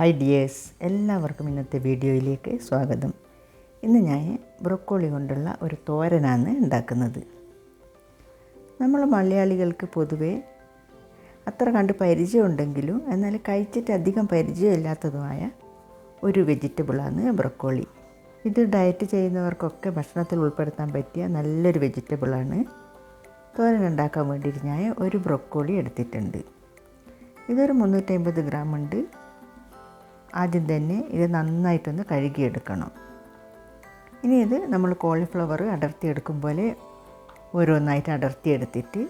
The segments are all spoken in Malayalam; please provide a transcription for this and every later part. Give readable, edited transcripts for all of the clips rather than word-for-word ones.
ഹായ് ഡിയേഴ്സ്, എല്ലാവർക്കും ഇന്നത്തെ വീഡിയോയിലേക്ക് സ്വാഗതം. ഇന്ന് ഞാൻ ബ്രൊക്കോളി കൊണ്ടുള്ള ഒരു തോരനാണ് ഉണ്ടാക്കുന്നത്. നമ്മൾ മലയാളികൾക്ക് പൊതുവേ അത്ര കണ്ട് പരിചയമുണ്ടെങ്കിലും എന്നാൽ കഴിച്ചിട്ട് അധികം പരിചയമില്ലാത്തതുമായ ഒരു വെജിറ്റബിളാണ് ബ്രൊക്കോളി. ഇത് ഡയറ്റ് ചെയ്യുന്നവർക്കൊക്കെ ഭക്ഷണത്തിൽ ഉൾപ്പെടുത്താൻ പറ്റിയ നല്ലൊരു വെജിറ്റബിളാണ്. തോരൻ ഉണ്ടാക്കാൻ വേണ്ടിയിട്ട് ഞാൻ ഒരു ബ്രൊക്കോളി എടുത്തിട്ടുണ്ട്. ഇതൊരു 350 ഗ്രാം ഉണ്ട്. ആദ്യം തന്നെ ഇത് നന്നായിട്ടൊന്ന് കഴുകിയെടുക്കണം. ഇനി ഇത് നമ്മൾ കോളിഫ്ലവർ അടർത്തിയെടുക്കും പോലെ ഓരോന്നായിട്ട് അടർത്തിയെടുത്തിട്ട്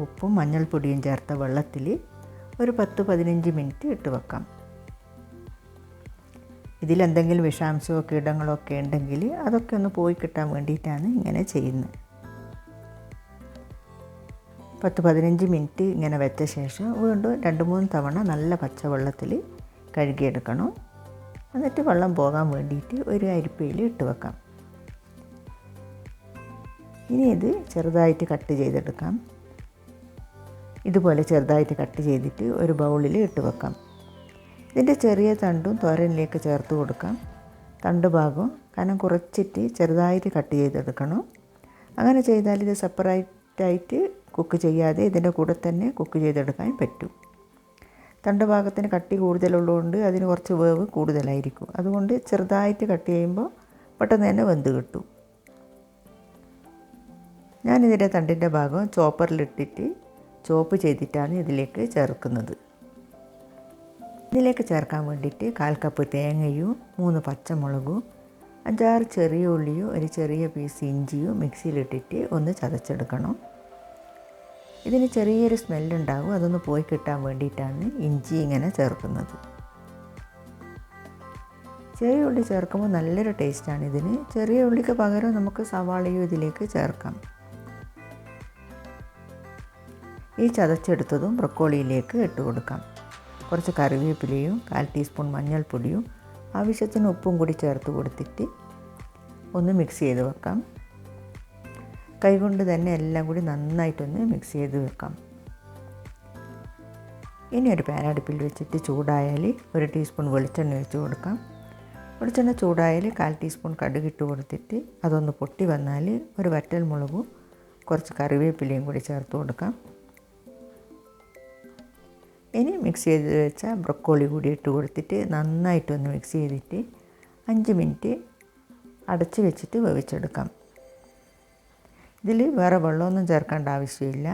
ഉപ്പും മഞ്ഞൾപ്പൊടിയും ചേർത്ത വെള്ളത്തിൽ ഒരു 10-15 മിനിറ്റ് ഇട്ട് വെക്കാം. ഇതിലെന്തെങ്കിലും വിഷാംശമോ കീടങ്ങളോ ഒക്കെ ഉണ്ടെങ്കിൽ അതൊക്കെ ഒന്ന് പോയി കിട്ടാൻ വേണ്ടിയിട്ടാണ് ഇങ്ങനെ ചെയ്യുന്നത്. 10-15 മിനിറ്റ് ഇങ്ങനെ വെച്ച ശേഷം വീണ്ടും 2-3 തവണ നല്ല പച്ചവെള്ളത്തിൽ കഴുകിയെടുക്കണം. എന്നിട്ട് വെള്ളം പോകാൻ വേണ്ടിയിട്ട് ഒരു അരിപ്പയിൽ ഇട്ട് വെക്കാം. ഇനി ഇത് ചെറുതായിട്ട് കട്ട് ചെയ്തെടുക്കാം. ഇതുപോലെ ചെറുതായിട്ട് കട്ട് ചെയ്തിട്ട് ഒരു ബൗളിൽ ഇട്ട് വെക്കാം. ഇതിൻ്റെ ചെറിയ തണ്ടും തോരനിലേക്ക് ചേർത്ത് കൊടുക്കാം. തണ്ട് ഭാഗം കനം കുറച്ചിട്ട് ചെറുതായിട്ട് കട്ട് ചെയ്തെടുക്കണം. അങ്ങനെ ചെയ്താൽ ഇത് സെപ്പറേറ്റായിട്ട് കുക്ക് ചെയ്യാതെ ഇതിൻ്റെ കൂടെ തന്നെ കുക്ക് ചെയ്തെടുക്കാൻ പറ്റും. തണ്ട് ഭാഗത്തിന് കട്ടി കൂടുതലുള്ളതുകൊണ്ട് അതിന് കുറച്ച് വേവ് കൂടുതലായിരിക്കും. അതുകൊണ്ട് ചെറുതായിട്ട് കട്ട് ചെയ്യുമ്പോൾ പെട്ടെന്ന് തന്നെ വെന്ത് കിട്ടും. ഞാനിതിൻ്റെ തണ്ടിൻ്റെ ഭാഗം ചോപ്പറിലിട്ടിട്ട് ചോപ്പ് ചെയ്തിട്ടാണ് ഇതിലേക്ക് ചേർക്കുന്നത്. ഇതിലേക്ക് ചേർക്കാൻ വേണ്ടിയിട്ട് 1/4 കപ്പ് തേങ്ങയും 3 പച്ചമുളകും 5-6 ചെറിയ ഉള്ളിയും ഒരു ചെറിയ പീസ് ഇഞ്ചിയും മിക്സിയിലിട്ടിട്ട് ഒന്ന് ചതച്ചെടുക്കണം. ഇതിന് ചെറിയൊരു സ്മെല്ലുണ്ടാകും. അതൊന്ന് പോയി കിട്ടാൻ വേണ്ടിയിട്ടാണ് ഇഞ്ചി ഇങ്ങനെ ചേർക്കുന്നത്. ചെറിയ ഉള്ളി ചേർക്കുമ്പോൾ നല്ലൊരു ടേസ്റ്റാണ് ഇതിന്. ചെറിയ ഉള്ളിക്ക് പകരം നമുക്ക് സവാളയും ഇതിലേക്ക് ചേർക്കാം. ഈ ചതച്ചെടുത്തതും ബ്രൊക്കോളിയിലേക്ക് ഇട്ട് കൊടുക്കാം. കുറച്ച് കറിവേപ്പിലയും 1/4 ടീസ്പൂൺ മഞ്ഞൾപ്പൊടിയും ആവശ്യത്തിന് ഉപ്പും കൂടി ചേർത്ത് കൊടുത്തിട്ട് ഒന്ന് മിക്സ് ചെയ്ത് വെക്കാം. കൈകൊണ്ട് തന്നെ എല്ലാം കൂടി നന്നായിട്ടൊന്ന് മിക്സ് ചെയ്ത് വെക്കാം. ഇനി ഒരു പാൻ അടുപ്പിൽ വെച്ചിട്ട് ചൂടായാൽ 1 ടീസ്പൂൺ വെളിച്ചെണ്ണ ഒഴിച്ച് കൊടുക്കാം. വെളിച്ചെണ്ണ ചൂടായാൽ 1/4 ടീസ്പൂൺ കടുക് ഇട്ട് കൊടുത്തിട്ട് അതൊന്ന് പൊട്ടി വന്നാൽ ഒരു വറ്റൽ മുളകും കുറച്ച് കറിവേപ്പിലയും കൂടി ചേർത്ത് കൊടുക്കാം. ഇനി മിക്സ് ചെയ്ത് വെച്ച ബ്രൊക്കോളി കൂടി ഇട്ട് കൊടുത്തിട്ട് നന്നായിട്ടൊന്ന് മിക്സ് ചെയ്തിട്ട് 5 മിനിറ്റ് അടച്ച് വെച്ചിട്ട് വേവിച്ചെടുക്കാം. ഇതിൽ വേറെ വെള്ളമൊന്നും ചേർക്കേണ്ട ആവശ്യമില്ല.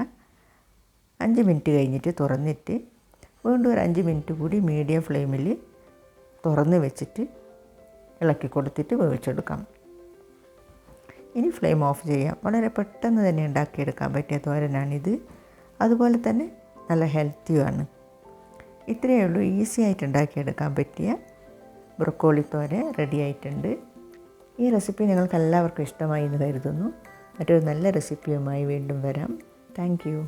5 മിനിറ്റ് കഴിഞ്ഞിട്ട് തുറന്നിട്ട് വീണ്ടും ഒരു 5 മിനിറ്റ് കൂടി മീഡിയം ഫ്ലെയിമിൽ തുറന്ന് വെച്ചിട്ട് ഇളക്കി കൊടുത്തിട്ട് വേവിച്ചെടുക്കാം. ഇനി ഫ്ലെയിം ഓഫ് ചെയ്യാം. വളരെ പെട്ടെന്ന് തന്നെ ഉണ്ടാക്കിയെടുക്കാൻ പറ്റിയ തോരനാണിത്. അതുപോലെ തന്നെ നല്ല ഹെൽത്തിയുമാണ്. ഇത്രയേ ഉള്ളൂ. ഈസി ആയിട്ട് ഉണ്ടാക്കിയെടുക്കാൻ പറ്റിയ ബ്രൊക്കോളി തോരൻ റെഡി ആയിട്ടുണ്ട്. ഈ റെസിപ്പി നിങ്ങൾക്ക് എല്ലാവർക്കും ഇഷ്ടമായി എന്ന് കരുതുന്നു. മറ്റൊരു നല്ല റെസിപ്പിയുമായി വീണ്ടും വരാം. Thank you.